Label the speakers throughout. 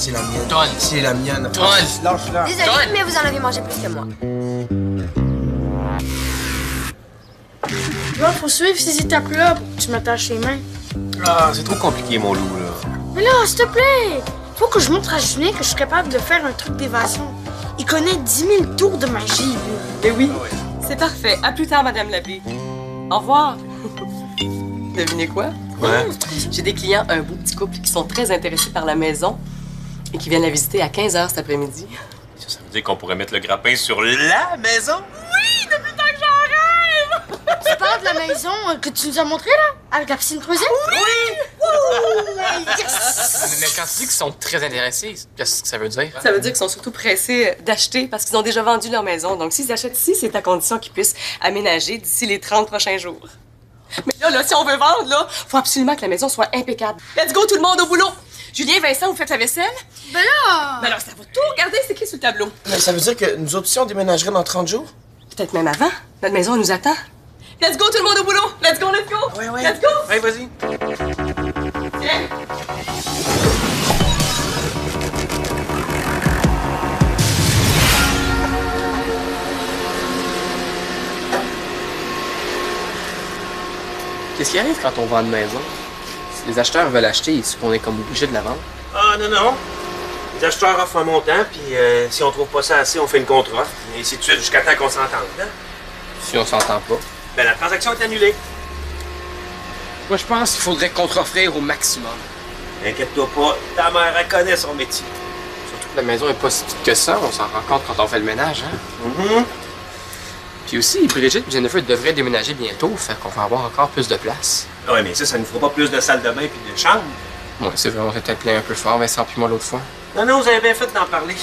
Speaker 1: C'est la mienne.
Speaker 2: Tonne.
Speaker 1: C'est la mienne.
Speaker 2: Tonne.
Speaker 1: Lâche-la.
Speaker 3: Désolée, mais vous en avez mangé plus que moi.
Speaker 4: Là, faut suivre ces étapes-là pour que tu m'attaches les mains.
Speaker 5: Ah, c'est trop compliqué, mon loup, là.
Speaker 4: Mais là, s'il te plaît, faut que je montre à Julien que je suis capable de faire un truc d'évasion. Il connaît 10 000 tours de magie, lui.
Speaker 6: Mais oui, c'est parfait. À plus tard, Madame l'abbé. Au revoir. Devinez quoi?
Speaker 5: Ouais.
Speaker 6: J'ai des clients, un beau petit couple, qui sont très intéressés par la maison et qui viennent la visiter à 15 h cet après-midi.
Speaker 5: Ça veut dire qu'on pourrait mettre le grappin sur la maison?
Speaker 6: Oui, depuis tant que j'en rêve!
Speaker 4: Tu parles de la maison que tu nous as montrée, là? Avec la piscine creusée?
Speaker 6: Oui!
Speaker 2: Mais quand tu dis qu'ils sont très intéressés, qu'est-ce que ça veut dire?
Speaker 6: Ça veut dire qu'ils sont surtout pressés d'acheter parce qu'ils ont déjà vendu leur maison. Donc, s'ils achètent ici, c'est à condition qu'ils puissent aménager d'ici les 30 prochains jours. Mais là, si on veut vendre, là, faut absolument que la maison soit impeccable. Let's go, tout le monde au boulot! Julien, Vincent, vous faites la vaisselle?
Speaker 4: Ben là!
Speaker 6: Ben alors, ça va tout regarder, c'est écrit sur le tableau.
Speaker 1: Mais ça veut dire que nous autres aussi, on déménagerait dans 30 jours?
Speaker 6: Peut-être même avant. Notre maison, elle nous attend. Let's go, tout le monde au boulot! Let's go, let's go!
Speaker 1: Ouais, ouais.
Speaker 6: Let's go!
Speaker 5: Ouais, vas-y.
Speaker 6: Tiens.
Speaker 2: Qu'est-ce qui arrive quand on vend une maison? Si les acheteurs veulent acheter, est-ce qu'on est comme obligé de la vendre?
Speaker 5: Ah, non. Les acheteurs offrent un montant, puis si on trouve pas ça assez, on fait une contre-offre. Et ainsi de suite, jusqu'à temps qu'on s'entende. Hein?
Speaker 2: Si on s'entend pas.
Speaker 5: Ben, la transaction est annulée.
Speaker 2: Moi, je pense qu'il faudrait contre-offrir au maximum.
Speaker 5: Inquiète-toi pas, ta mère, elle connaît son métier.
Speaker 2: Surtout que la maison est pas si petite que ça, on s'en rend compte quand on fait le ménage, hein? Puis aussi, Brigitte et Jennifer devraient déménager bientôt, fait qu'on va avoir encore plus de place.
Speaker 5: Ouais, mais ça ne fera pas plus de salle de bain puis de chambre.
Speaker 2: Ouais, c'est vrai, on s'est peut-être plaint un peu fort, Vincent puis moi, l'autre fois.
Speaker 5: Non, vous avez bien fait d'en parler.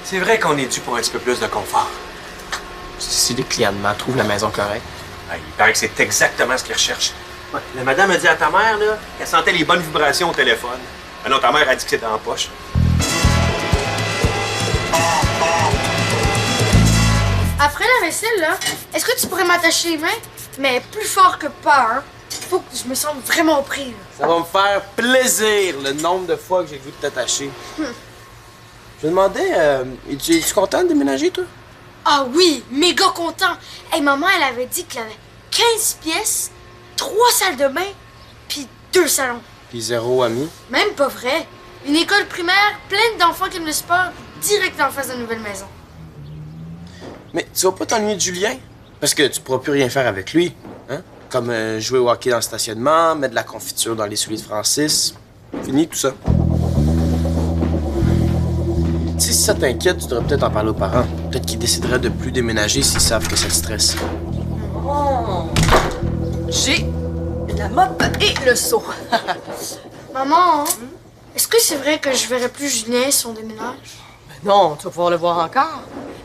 Speaker 5: C'est vrai qu'on est dû pour un petit peu plus de confort.
Speaker 2: Si les clients demain trouvent la maison correcte.
Speaker 5: Ah, il paraît que c'est exactement ce qu'ils recherchent. Ouais, la madame a dit à ta mère là, qu'elle sentait les bonnes vibrations au téléphone. Ah non, ta mère a dit que c'était en poche.
Speaker 4: Après la vaisselle, là, est-ce que tu pourrais m'attacher les mains? Mais plus fort que pas, hein? Faut que je me sente vraiment pris, là.
Speaker 1: Ça va me faire plaisir le nombre de fois que j'ai vu t'attacher. Je me demandais, es-tu content de déménager, toi?
Speaker 4: Ah oui, méga content! Hey, maman, elle avait dit qu'elle avait 15 pièces, 3 salles de bain, puis 2 salons.
Speaker 1: Puis 0 ami.
Speaker 4: Même pas vrai. Une école primaire pleine d'enfants qui aiment le sport, direct en face de la nouvelle maison.
Speaker 1: Mais tu vas pas t'ennuyer de Julien? Parce que tu pourras plus rien faire avec lui, hein? Comme jouer au hockey dans le stationnement, mettre de la confiture dans les souliers de Francis. Fini tout ça. Tu sais, si ça t'inquiète, tu devrais peut-être en parler aux parents. Peut-être qu'ils décideraient de plus déménager s'ils savent que ça te stresse.
Speaker 6: Oh. J'ai la mop et le seau.
Speaker 4: Maman, est-ce que c'est vrai que je verrai plus Julien si on déménage?
Speaker 6: Non, tu vas pouvoir le voir encore.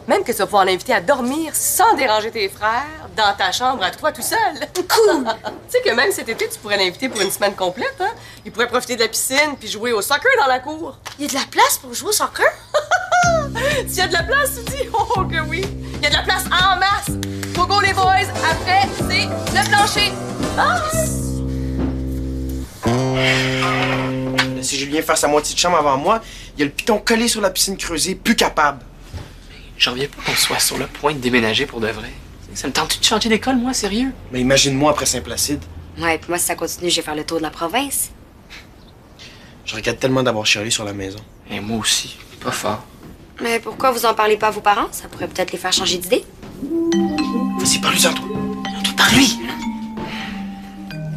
Speaker 6: Même que tu vas pouvoir l'inviter à dormir sans déranger tes frères dans ta chambre à toi tout seul. Cool! Tu sais que même cet été, tu pourrais l'inviter pour une semaine complète, hein? Il pourrait profiter de la piscine puis jouer au soccer dans la cour.
Speaker 4: Il y a de la place pour jouer au soccer?
Speaker 6: S'il y a de la place, tu dis? Oh que oui! Il y a de la place en masse! Go go les boys! Après, c'est le plancher! Ah!
Speaker 1: Si Julien fait sa moitié de chambre avant moi, il y a le piton collé sur la piscine creusée, plus capable.
Speaker 2: J'en reviens pas qu'on soit sur le point de déménager pour de vrai. Ça me tente de changer d'école, moi, sérieux?
Speaker 1: Mais imagine-moi après Saint-Placide.
Speaker 3: Ouais, puis moi, si ça continue, je vais faire le tour de la province.
Speaker 1: Je regrette tellement d'avoir chialé sur la maison.
Speaker 2: Et moi aussi, pas fort.
Speaker 3: Mais pourquoi vous en parlez pas à vos parents? Ça pourrait peut-être les faire changer d'idée.
Speaker 1: Vas-y, parle-lui en toi.
Speaker 2: Par-lui!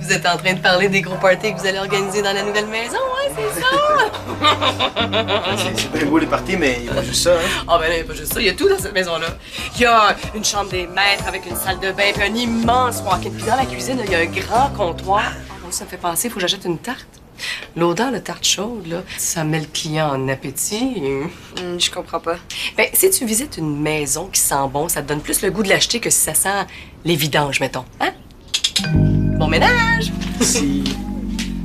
Speaker 6: Vous êtes en train de parler des gros parties que vous allez organiser dans la nouvelle maison, hein? C'est ça?
Speaker 1: C'est bien beau les parties, mais il n'y a pas juste ça, hein?
Speaker 6: Ah ben là, il n'y a pas juste ça, il y a tout dans cette maison-là. Il y a une chambre des maîtres avec une salle de bain, puis un immense walk-in. Puis dans la cuisine, il y a un grand comptoir. Oh, ça me fait penser, il faut que j'achète une tarte. L'odeur de tarte chaude, là, ça met le client en appétit.
Speaker 3: Je comprends pas.
Speaker 6: Ben, si tu visites une maison qui sent bon, ça te donne plus le goût de l'acheter que si ça sent les vidanges, mettons. Hein? Bon ménage!
Speaker 1: Si.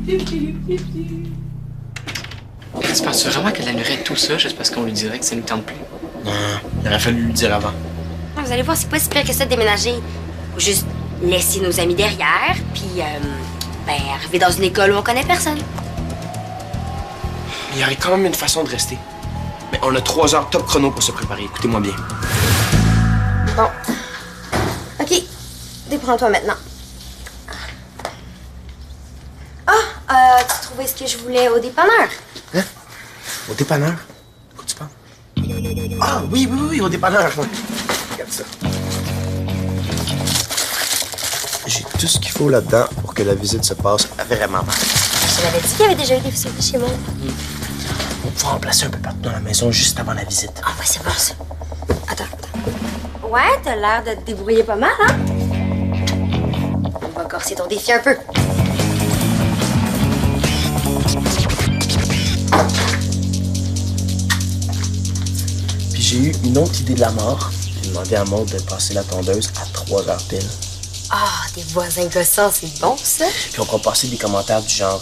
Speaker 2: Tu penses vraiment qu'elle annulerait tout ça juste parce qu'on lui dirait que ça nous tente plus?
Speaker 1: Non, il aurait fallu lui dire avant.
Speaker 3: Vous allez voir, c'est pas si pire que ça de déménager. Faut juste laisser nos amis derrière, puis, arriver dans une école où on connaît personne.
Speaker 1: Il y aurait quand même une façon de rester. Mais on a 3 heures top chrono pour se préparer. Écoutez-moi bien.
Speaker 3: Bon. OK. Déprends-toi maintenant. Ah, tu trouvais ce que je voulais au dépanneur?
Speaker 1: Hein? Au dépanneur? De quoi tu parles? Ah, oui, au dépanneur. Ouais. Regarde ça. J'ai tout ce qu'il faut là-dedans pour que la visite se passe vraiment mal.
Speaker 3: Je t'avais dit qu'il y avait déjà eu des surprises chez moi.
Speaker 1: On va pouvoir en placer un peu partout dans la maison juste avant la visite.
Speaker 3: Ah, ouais, c'est bon, ça. Attends. Ouais, t'as l'air de te débrouiller pas mal, hein? On va corser ton défi un peu.
Speaker 1: Puis j'ai eu une autre idée de la mort. J'ai demandé à Maud de passer la tondeuse à 3 heures pile.
Speaker 3: Ah, des voisins gossants, c'est bon, ça?
Speaker 1: Puis on pourra passer des commentaires du genre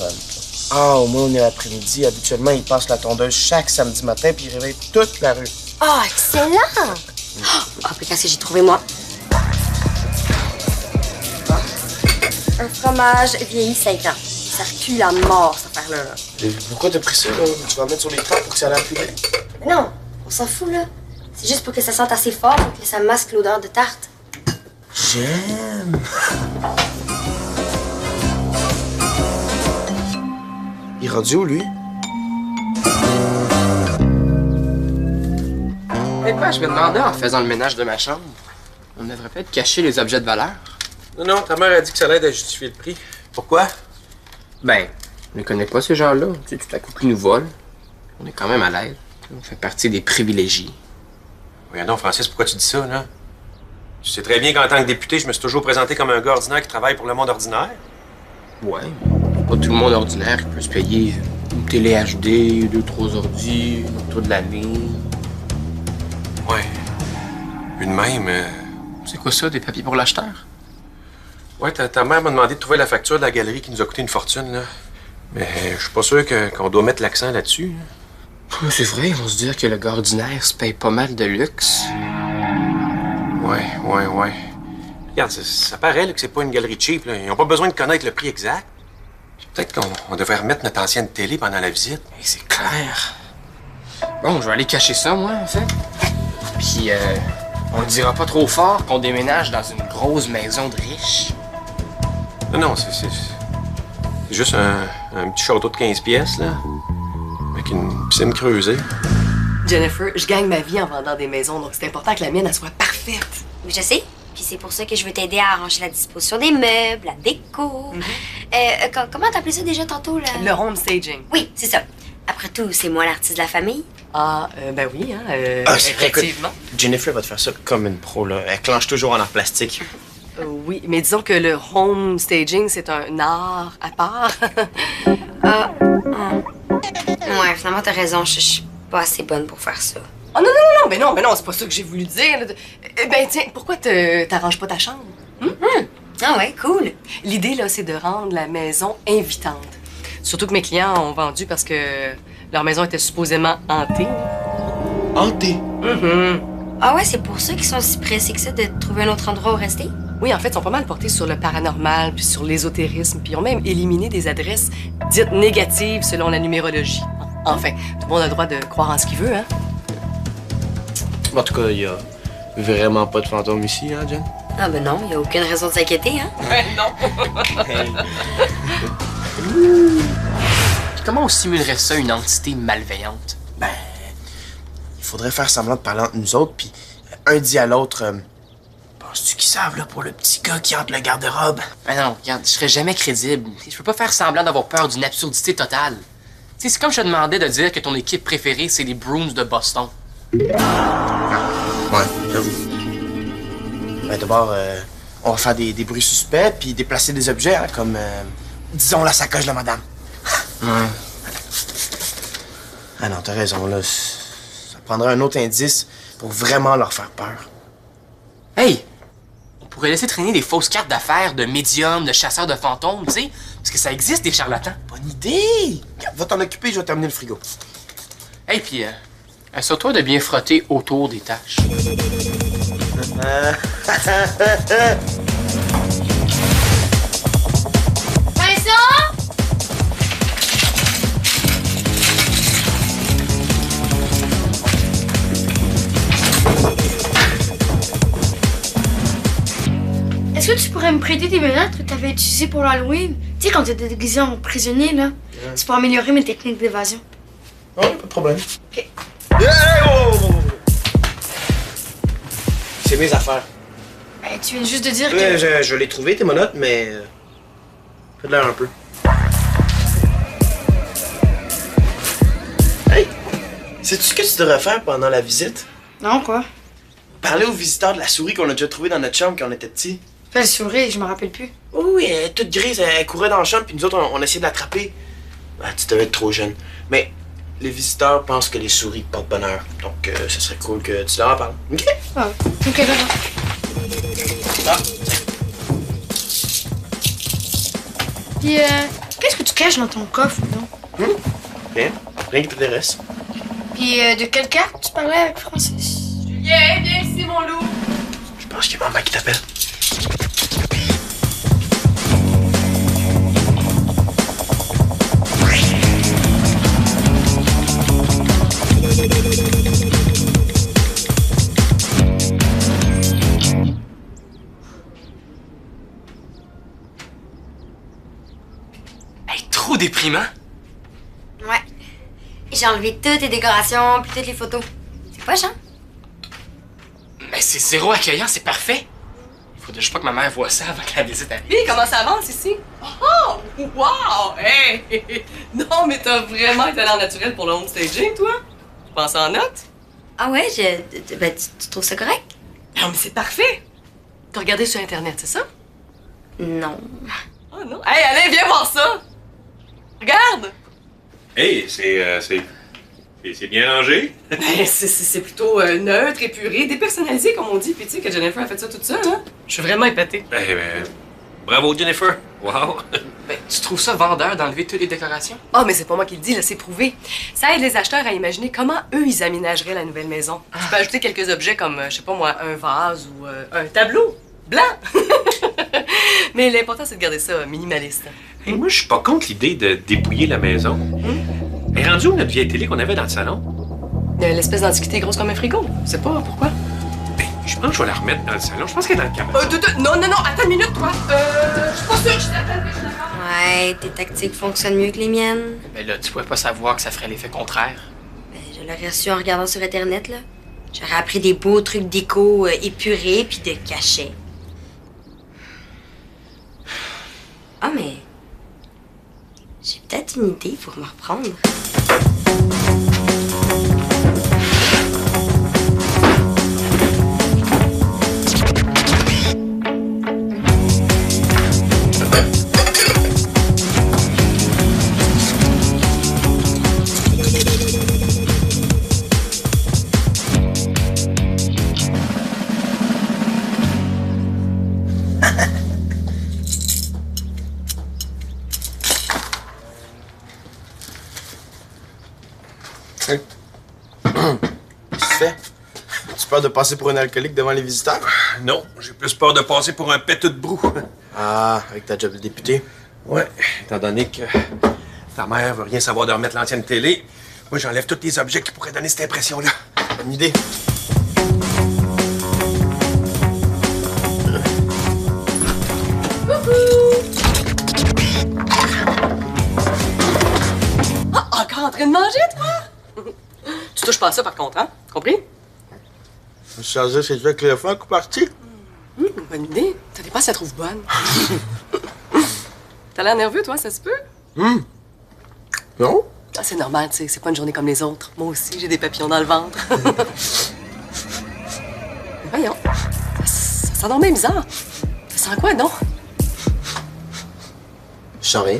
Speaker 1: ah, au moins on est l'après-midi. Habituellement, ils passent la tondeuse chaque samedi matin puis ils réveillent toute la rue.
Speaker 3: Ah, excellent! Ah, puis qu'est-ce que j'ai trouvé, moi? Un fromage vieilli 5 ans. Ça recule à mort, cette affaire-là.
Speaker 1: Pourquoi t'as pris ça, là? Tu vas mettre sur les plats pour que ça ait l'air plus belle?
Speaker 3: Mais non, on s'en fout, là. C'est juste pour que ça sente assez fort pour que ça masque l'odeur de tarte.
Speaker 1: J'aime. Il est rendu où, lui?
Speaker 2: Mais pas, je me demandais en faisant le ménage de ma chambre. On devrait peut-être cacher les objets de valeur.
Speaker 5: Non, ta mère a dit que ça l'aide à justifier le prix. Pourquoi?
Speaker 2: Ben, on ne connaît pas ces gens-là. Tu sais, tout à coup qu'ils nous volent. On est quand même à l'aise. On fait partie des privilégiés.
Speaker 5: Voyons donc, Francis, pourquoi tu dis ça, là? Tu sais très bien qu'en tant que député, je me suis toujours présenté comme un gars ordinaire qui travaille pour le monde ordinaire.
Speaker 2: Ouais, pas tout le monde ordinaire qui peut se payer une télé HD, 2-3 ordi, une auto de l'année.
Speaker 5: Ouais. Vu de même,
Speaker 2: C'est quoi ça, des papiers pour l'acheteur?
Speaker 5: ouais, ta mère m'a demandé de trouver la facture de la galerie qui nous a coûté une fortune, là. Mais je suis pas sûr qu'on doit mettre l'accent là-dessus.
Speaker 2: C'est vrai, ils vont se dire que le gars ordinaire se paye pas mal de luxe.
Speaker 5: Ouais. Regarde, ça paraît là, que c'est pas une galerie cheap, là. Ils n'ont pas besoin de connaître le prix exact. Puis peut-être qu'on devrait remettre notre ancienne télé pendant la visite.
Speaker 2: Et c'est clair. Bon, je vais aller cacher ça, moi, en fait. Puis, on le dira pas trop fort qu'on déménage dans une grosse maison de riches.
Speaker 5: Non, c'est juste un petit château de 15 pièces, là. Avec une piscine creusée.
Speaker 6: Jennifer, je gagne ma vie en vendant des maisons, donc c'est important que la mienne, elle soit parfaite.
Speaker 3: Oui, je sais. Puis c'est pour ça que je veux t'aider à arranger la disposition des meubles, la déco. Comment t'appelais ça déjà tantôt, là?
Speaker 6: Le home staging.
Speaker 3: Oui, c'est ça. Après tout, c'est moi l'artiste de la famille.
Speaker 6: Ah, ben oui, hein,
Speaker 1: Ah, c'est vrai, écoute,
Speaker 6: effectivement.
Speaker 1: Jennifer va te faire ça comme une pro, là. Elle clenche toujours en art plastique.
Speaker 6: Oui, mais disons que le home staging, c'est un art à part.
Speaker 3: Ouais, finalement, t'as raison. Je suis pas assez bonne pour faire ça.
Speaker 6: Oh non, mais non, c'est pas ça que j'ai voulu dire. Là. Ben tiens, pourquoi t'arranges pas ta chambre?
Speaker 3: Ah ouais, cool.
Speaker 6: L'idée, là, c'est de rendre la maison invitante. Surtout que mes clients ont vendu parce que leur maison était supposément hantée.
Speaker 1: Hanté.
Speaker 3: Ah ouais, c'est pour ça qu'ils sont si pressés que ça de trouver un autre endroit où rester?
Speaker 6: Oui, en fait, ils sont pas mal portés sur le paranormal, puis sur l'ésotérisme, puis ils ont même éliminé des adresses dites négatives selon la numérologie. Enfin, tout le monde a le droit de croire en ce qu'il veut, hein?
Speaker 1: En tout cas, il y a vraiment pas de fantôme ici, hein, Jen?
Speaker 3: Ah ben non, y a aucune raison de s'inquiéter, hein?
Speaker 6: Ouais, non.
Speaker 2: Puis comment on simulerait ça, une entité malveillante?
Speaker 1: Ben, il faudrait faire semblant de parler entre nous autres, puis un dit à l'autre penses-tu qu'ils savent, là, pour le petit gars qui hante le garde-robe?
Speaker 2: Ben non, regarde, je serais jamais crédible. Je peux pas faire semblant d'avoir peur d'une absurdité totale. Tu sais, c'est comme je te demandais de dire que ton équipe préférée, c'est les Bruins de Boston.
Speaker 1: Ouais, j'avoue. Ben, d'abord, on va faire des bruits suspects, puis déplacer des objets, hein, comme, disons, la sacoche de madame.
Speaker 2: Ouais.
Speaker 1: Ah non, t'as raison, là. Ça prendrait un autre indice pour vraiment leur faire peur.
Speaker 2: Hey! On pourrait laisser traîner des fausses cartes d'affaires de médiums, de chasseurs de fantômes, tu sais? Parce que ça existe, des charlatans.
Speaker 1: Bonne idée! Va t'en occuper, je vais terminer le frigo.
Speaker 2: Hey, puis, assure-toi de bien frotter autour des taches.
Speaker 4: Vincent? Est-ce que tu pourrais me prêter tes menottes que tu avais utilisées pour l'Halloween? Tu sais, quand tu étais déguisé en prisonnier, là. C'est pour améliorer mes techniques d'évasion.
Speaker 1: Oh, pas de problème.
Speaker 4: OK.
Speaker 1: Hey, C'est mes affaires.
Speaker 4: Ben, tu viens juste de dire que...
Speaker 1: Ouais, je l'ai trouvé, tes menottes, mais... fais de l'air un peu. Hey! Sais-tu ce que tu devrais faire pendant la visite?
Speaker 4: Non, quoi?
Speaker 1: Parler aux visiteurs de la souris qu'on a déjà trouvée dans notre chambre quand on était petits.
Speaker 4: Quelle souris, je me rappelle plus.
Speaker 1: Oui, elle est toute grise, elle courait dans la chambre, puis nous autres, on essayait de l'attraper. Ah, tu devais être trop jeune. Mais les visiteurs pensent que les souris portent bonheur. Donc, ce serait cool que tu leur en parles. OK?
Speaker 4: Ah, OK, d'accord.
Speaker 1: Ah,
Speaker 4: Puis, qu'est-ce que tu caches dans ton coffre, non?
Speaker 1: Rien. Rien qui t'intéresse.
Speaker 4: Puis, de quelle carte tu parlais avec Francis?
Speaker 6: Julien, viens ici, mon loup.
Speaker 1: Je pense qu'il y a maman qui t'appelle.
Speaker 2: Hey, trop déprimant.
Speaker 3: Ouais. J'ai enlevé toutes les décorations puis toutes les photos. C'est poche, hein?
Speaker 2: Mais c'est zéro accueillant, c'est parfait. Il faut juste pas que ma mère voie ça avant que la visite arrive.
Speaker 6: Puis, comment ça avance ici? Oh! Wow! Hey! Non, mais t'as vraiment un talent naturel pour le home staging, toi? Tu penses en note?
Speaker 3: Ah ouais, ben, tu trouves ça correct?
Speaker 6: Non, mais c'est parfait! T'as regardé sur Internet, c'est ça?
Speaker 3: Non.
Speaker 6: Oh non! Hey, allez, viens voir ça! Regarde!
Speaker 5: Hey, c'est bien rangé.
Speaker 6: Ben, c'est plutôt neutre, épuré, dépersonnalisé, comme on dit. Puis tu sais que Jennifer a fait ça toute seule, hein? Je suis vraiment épatée.
Speaker 5: Bravo, Jennifer. Wow.
Speaker 2: Ben, tu trouves ça vendeur d'enlever toutes les décorations?
Speaker 6: Ah, mais c'est pas moi qui le dis, là, c'est prouvé. Ça aide les acheteurs à imaginer comment eux, ils aménageraient la nouvelle maison. Tu peux ajouter quelques objets comme, je sais pas moi, un vase ou un tableau blanc. Mais l'important, c'est de garder ça minimaliste.
Speaker 5: Hey, moi, je suis pas contre l'idée de dépouiller la maison. Elle est rendue où notre vieille télé qu'on avait dans le salon?
Speaker 6: L'espèce d'antiquité grosse comme un frigo. Je sais pas pourquoi.
Speaker 5: Ben, je pense que je vais la remettre dans le salon. Je pense qu'elle est dans le cabinet.
Speaker 6: Non, attends une minute, toi. Je suis pas sûre, je t'appelle, je suis d'accord.
Speaker 3: Ouais, tes tactiques fonctionnent mieux que les miennes.
Speaker 2: Mais là, tu pouvais pas savoir que ça ferait l'effet contraire.
Speaker 3: Ben, je l'aurais su en regardant sur Internet, là. J'aurais appris des beaux trucs déco épurés puis de cachets. Ah, mais... j'ai peut-être une idée pour me reprendre.
Speaker 1: Qu'est-ce que tu fais? Tu peur de passer pour un alcoolique devant les visiteurs?
Speaker 5: Non, j'ai plus peur de passer pour un péteux de brou.
Speaker 1: Ah, avec ta job de député.
Speaker 5: Ouais, étant donné que ta mère veut rien savoir de remettre l'ancienne télé, moi, j'enlève tous les objets qui pourraient donner cette impression-là.
Speaker 1: Bonne idée.
Speaker 6: Ah, encore en train de manger, toi? Tu touches pas à ça, par contre, hein? Compris?
Speaker 1: Je chargeais c'est toi que le funk parti.
Speaker 6: Bonne idée. Ça dépend si ça trouve bonne. T'as l'air nerveux, toi, ça se peut?
Speaker 1: Non?
Speaker 6: Ah, c'est normal, tu sais. C'est pas une journée comme les autres. Moi aussi, j'ai des papillons dans le ventre. Voyons. Ça sent donc bien bizarre. Ça sent quoi, donc?
Speaker 1: Je sens rien.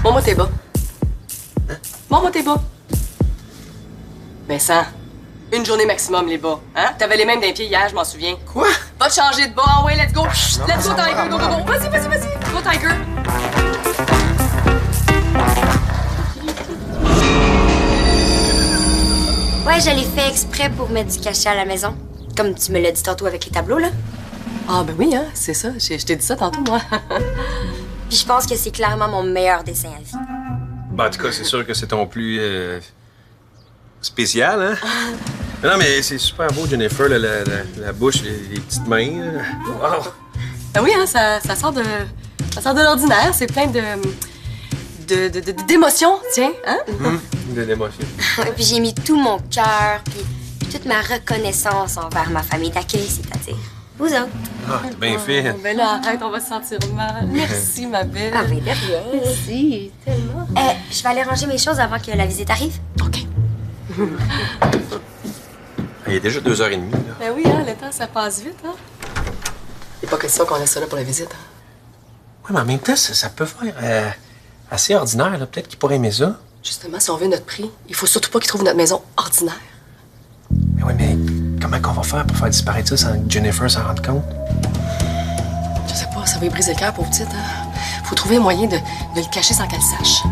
Speaker 6: Montre-moi tes bas. Montre-moi tes bas. Vincent, une journée maximum, les bas. Hein? T'avais les mêmes d'un pied hier, je m'en souviens.
Speaker 1: Quoi?
Speaker 6: Va te changer de bas. Ah ouais, let's go. Let's go, Tiger. Go, go, go. Vas-y. Go, Tiger.
Speaker 3: Ouais, je l'ai fait exprès pour mettre du cachet à la maison. Comme tu me l'as dit tantôt avec les tableaux, là.
Speaker 6: Ah, ben oui, hein, c'est ça. Je t'ai dit ça tantôt, moi.
Speaker 3: Puis je pense que c'est clairement mon meilleur dessin à vie.
Speaker 5: Ben, en tout cas, c'est sûr que c'est ton plus spécial, hein? Non, mais c'est super beau, Jennifer, là, la bouche, les petites mains. Là. Wow.
Speaker 6: Ben oui, hein, ça sort de l'ordinaire. C'est plein d'émotions, tiens, hein?
Speaker 5: De l'émotion.
Speaker 3: Puis j'ai mis tout mon cœur, puis toute ma reconnaissance envers ma famille d'accueil, c'est-à-dire vous autres.
Speaker 5: Ah, t'es bien fait.
Speaker 6: Ben là, arrête, on va se sentir mal. Merci, ma belle.
Speaker 3: Ah, ben de rien.
Speaker 6: Merci, tellement.
Speaker 3: Je vais aller ranger mes choses avant que la visite arrive.
Speaker 6: OK.
Speaker 5: Il est déjà 2h30, là.
Speaker 6: Ben oui, hein, le temps, ça passe vite, hein? Il n'est pas question qu'on laisse ça là pour la visite, hein?
Speaker 5: Oui, mais en même temps, ça peut faire assez ordinaire, là. Peut-être qu'il pourrait aimer ça.
Speaker 6: Justement, si on veut notre prix, il faut surtout pas qu'il trouve notre maison ordinaire.
Speaker 5: Mais oui, mais comment qu'on va faire pour faire disparaître ça sans que Jennifer s'en rende compte?
Speaker 6: Je sais pas, ça va lui briser le cœur, pauvre petite, hein? Faut trouver un moyen de le cacher sans qu'elle sache.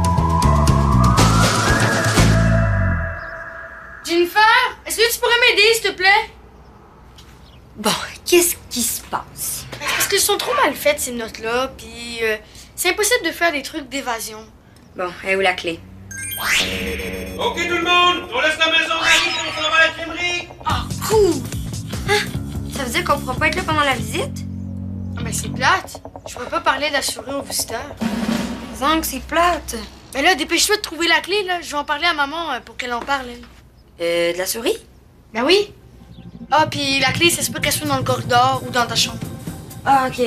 Speaker 4: Jennifer, est-ce que tu pourrais m'aider, s'il te plaît?
Speaker 3: Bon, qu'est-ce qui se passe?
Speaker 4: Parce qu'elles sont trop mal faites, ces notes-là, puis c'est impossible de faire des trucs d'évasion.
Speaker 3: Bon, est où la clé?
Speaker 5: OK, tout le monde! On laisse la maison, on s'en va à la crèmerie!
Speaker 3: Cool! Hein? Ça veut dire qu'on pourra pas être là pendant la visite?
Speaker 4: Ah, mais c'est plate. Je pourrais pas parler d'assurer aux visiteurs.
Speaker 3: Disons que c'est plate.
Speaker 4: Mais là, dépêche-toi de trouver la clé, là. Je vais en parler à maman pour qu'elle en parle, elle.
Speaker 3: De la souris?
Speaker 4: Ben oui. Ah, puis la clé, ça se peut qu'elle soit dans le corridor ou dans ta chambre.
Speaker 3: Ah, ok.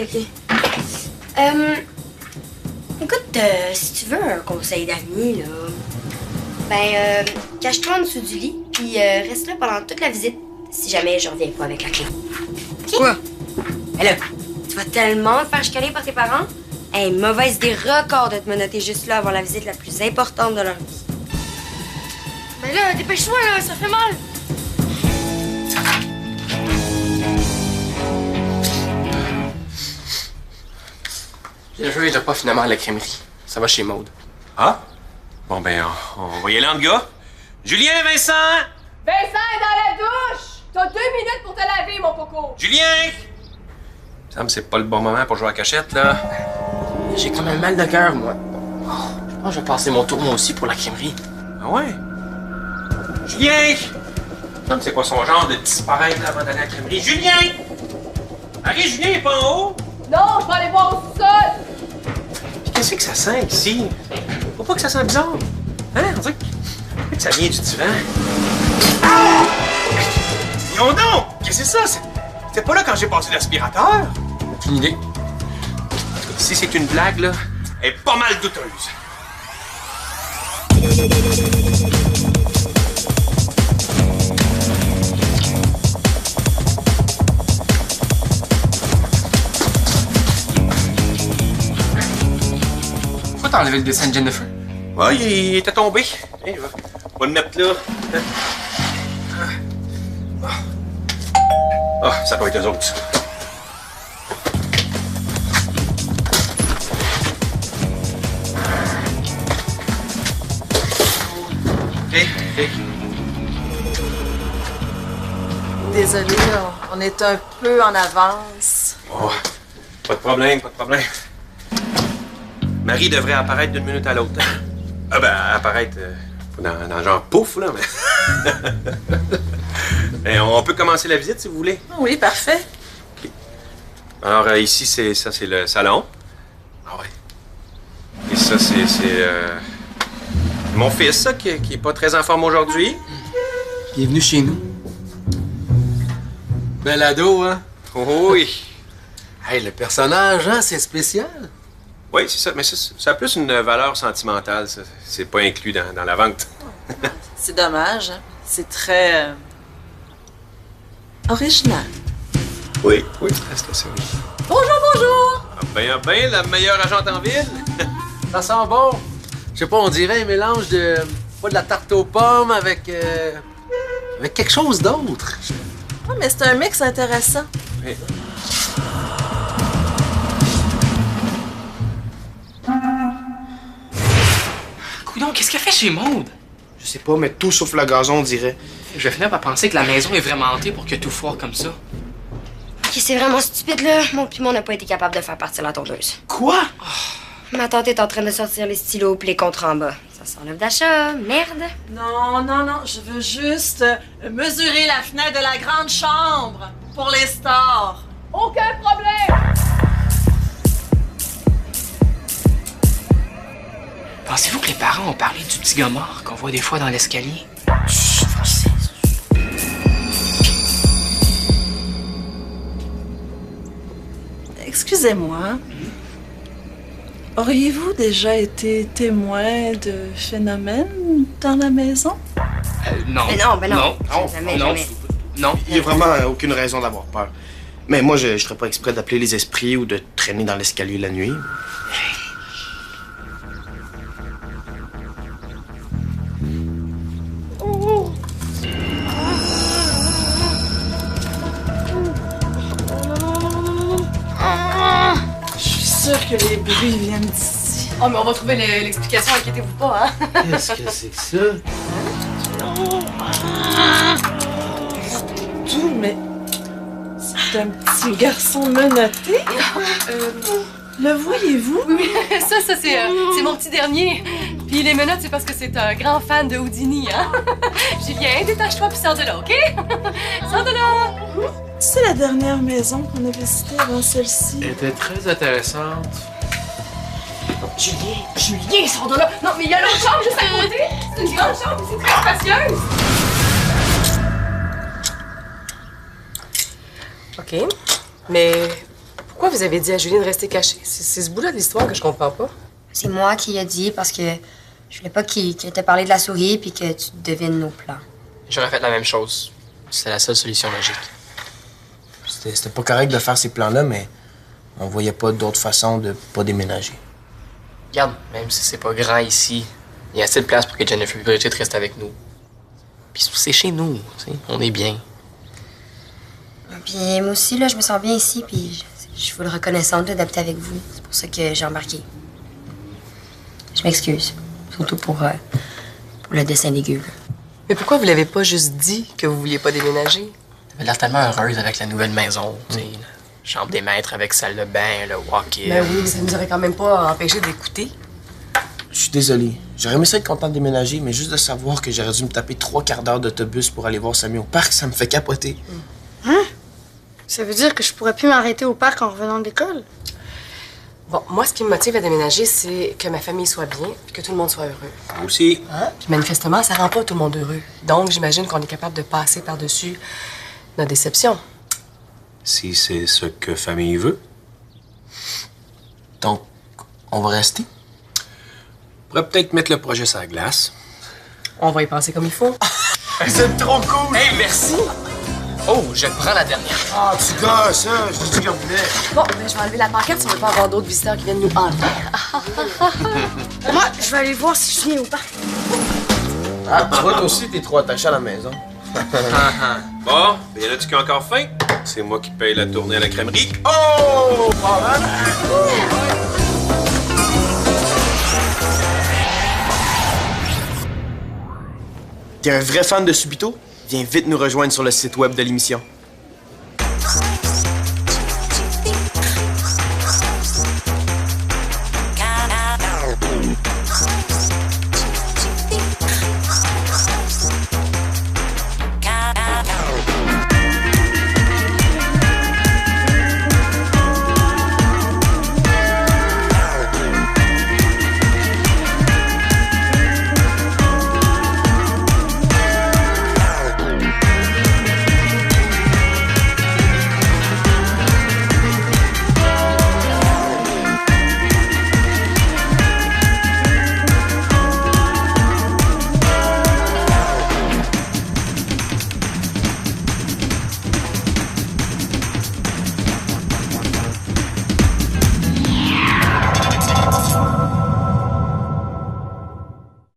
Speaker 3: Écoute, si tu veux un conseil d'amis, là, cache-toi en dessous du lit, puis reste là pendant toute la visite, si jamais je reviens pas avec la clé. Okay?
Speaker 6: Quoi?
Speaker 3: Ben là, tu vas tellement te faire chicaner par tes parents. Hey, mauvaise idée record de te menotter juste là avant la visite la plus importante de leur vie.
Speaker 4: Ben là, dépêche-toi, là, ça fait mal.
Speaker 2: Jennifer, il va pas finalement à la crèmerie. Ça va chez Maude.
Speaker 5: Ah? Bon, ben, on va y aller en gars. Julien, Vincent!
Speaker 6: Vincent est dans la douche! T'as 2 minutes pour te laver, mon coco!
Speaker 5: Julien! Il me semble que c'est pas le bon moment pour jouer à cachette, là.
Speaker 2: J'ai quand même mal de cœur, moi. Oh, je pense que je vais passer mon tour, moi aussi, pour la crèmerie.
Speaker 5: Ah ouais? Julien! Il me semble que c'est pas son genre de disparaître avant d'aller à la crèmerie. Julien! Arrête, Julien, il est pas en haut!
Speaker 6: Non, je vais aller voir au sous-sol!
Speaker 5: Puis qu'est-ce que ça sent ici? Faut pas que ça sent bizarre. Hein? On dirait que ça vient du divan. Ah! Yon donc! Qu'est-ce que c'est ça? C'était pas là quand j'ai passé l'aspirateur?
Speaker 2: Aucune idée.
Speaker 5: Si c'est une blague, là, elle est pas mal douteuse.
Speaker 2: Pourquoi t'as enlevé le dessin de Jennifer?
Speaker 5: Ouais, il était tombé. Hey, on va le mettre là. Ah, ça doit être eux autres, ça. Hey.
Speaker 7: Désolée, on est un peu en avance.
Speaker 5: Oh, pas de problème, pas de problème. Marie devrait apparaître d'une minute à l'autre. Ah ben, apparaître dans le genre pouf, là, mais... Et on peut commencer la visite, si vous voulez.
Speaker 7: Oui, parfait.
Speaker 5: Okay. Alors, ici, c'est le salon.
Speaker 2: Ah ouais.
Speaker 5: Et ça, c'est mon fils, ça, qui est pas très en forme aujourd'hui.
Speaker 2: Bienvenue chez nous.
Speaker 8: Bel ado, hein?
Speaker 5: Oh oui.
Speaker 8: Hey, le personnage, hein, c'est spécial.
Speaker 5: Oui, c'est ça. Mais ça a plus une valeur sentimentale, ça. C'est pas inclus dans la vente.
Speaker 7: C'est dommage, hein? C'est très... original.
Speaker 5: Oui, c'est ça, oui.
Speaker 7: Bonjour!
Speaker 5: Ben, la meilleure agente en ville.
Speaker 8: Ça sent bon. Je sais pas, on dirait un mélange de... pas de la tarte aux pommes avec quelque chose d'autre.
Speaker 7: Ah, mais c'est un mix intéressant.
Speaker 5: Oui.
Speaker 2: Coudon, qu'est-ce qu'elle fait chez Maude?
Speaker 1: Je sais pas, mais tout sauf le gazon, on dirait.
Speaker 2: Je vais finir par penser que la maison est vraiment hantée pour que tout foire comme ça.
Speaker 3: Ok, c'est vraiment stupide, là. Mon piment n'a pas été capable de faire partir la tondeuse.
Speaker 2: Quoi?
Speaker 3: Ma tante est en train de sortir les stylos pis les contrats en bas. Ça son offre d'achat, merde.
Speaker 7: Non, non, non, je veux juste mesurer la fenêtre de la grande chambre pour les stars.
Speaker 6: Aucun problème!
Speaker 2: Pensez-vous que les parents ont parlé du petit gars mort qu'on voit des fois dans l'escalier?
Speaker 7: Excusez-moi. Auriez-vous déjà été témoin de phénomènes dans la maison?
Speaker 2: Non.
Speaker 3: Mais non, ben non.
Speaker 2: Non,
Speaker 3: Jamais,
Speaker 2: non,
Speaker 3: jamais.
Speaker 2: non.
Speaker 1: Il y a vraiment aucune raison d'avoir peur. Mais moi, je ferais pas exprès d'appeler les esprits ou de traîner dans l'escalier la nuit.
Speaker 7: Je suis sûre que les bruits viennent d'ici.
Speaker 6: Oh, mais on va trouver l'explication, inquiétez-vous pas, hein?
Speaker 8: Qu'est-ce que c'est que ça?
Speaker 7: Tout, mais c'est un petit garçon menotté. Le voyez-vous?
Speaker 6: Oui, ça, c'est mon petit dernier. Puis les menottes, c'est parce que c'est un grand fan de Houdini, hein? Julien, détache-toi puis sors de là, OK? Sors de là!
Speaker 7: C'est la dernière maison qu'on a visitée avant celle-ci.
Speaker 8: Elle était très intéressante.
Speaker 6: Julien, sors de là! Non, mais il y a l'autre chambre juste à côté! C'est une grande chambre, c'est très spacieuse! OK. Mais pourquoi vous avez dit à Julien de rester caché? C'est ce bout-là de l'histoire que je comprends pas.
Speaker 3: C'est moi qui l'ai dit parce que je voulais pas qu'il te parlé de la souris puis que tu devines nos plans.
Speaker 2: J'aurais fait la même chose. C'est la seule solution logique.
Speaker 1: C'était pas correct de faire ces plans-là, mais on voyait pas d'autre façon de pas déménager.
Speaker 2: Regarde, même si c'est pas grand ici, il y a assez de place pour que Jennifer et Bridget restent avec nous. Puis c'est chez nous, tu sais, on est bien.
Speaker 3: Puis moi aussi, là, je me sens bien ici, puis je suis full reconnaissante d'adapter avec vous. C'est pour ça que j'ai embarqué. Je m'excuse. Surtout pour le dessin des gueules.
Speaker 6: Mais pourquoi vous l'avez pas juste dit que vous vouliez pas déménager?
Speaker 2: T'avais l'air tellement heureuse avec la nouvelle maison, tu sais. La chambre des maîtres avec salle de bain, le walk-in.
Speaker 6: Ben oui, ça nous aurait quand même pas empêché d'écouter.
Speaker 1: Je suis désolé. J'aurais aimé ça être content de déménager, mais juste de savoir que j'aurais dû me taper 3 quarts d'heure d'autobus pour aller voir Samy au parc, ça me fait capoter.
Speaker 4: Hein? Ça veut dire que je pourrais plus m'arrêter au parc en revenant de l'école?
Speaker 6: Bon, moi, ce qui me motive à déménager, c'est que ma famille soit bien et que tout le monde soit heureux.
Speaker 1: Moi aussi.
Speaker 6: Hein? Puis manifestement, ça rend pas tout le monde heureux. Donc, j'imagine qu'on est capable de passer par-dessus notre déception.
Speaker 5: Si c'est ce que famille veut.
Speaker 1: Donc, on va rester?
Speaker 5: On pourrait peut-être mettre le projet sur la glace.
Speaker 6: On va y penser comme il faut.
Speaker 1: C'est trop cool!
Speaker 2: Hey, merci! Oh, je prends la dernière.
Speaker 1: Ah, tu gosses, hein? Je dis qu'on voulait.
Speaker 6: Bon, ben, je vais enlever la pancarte si on veut pas avoir d'autres visiteurs qui viennent nous hanter.
Speaker 4: Moi, je vais aller voir si je viens au parc.
Speaker 1: Ah, tu vois, toi aussi, t'es trop attaché à la maison.
Speaker 5: Bon, ben y en a-tu qui ont encore faim? C'est moi qui paye la tournée à la crèmerie.
Speaker 1: Oh! T'es un vrai fan de Subito? Viens vite nous rejoindre sur le site web de l'émission.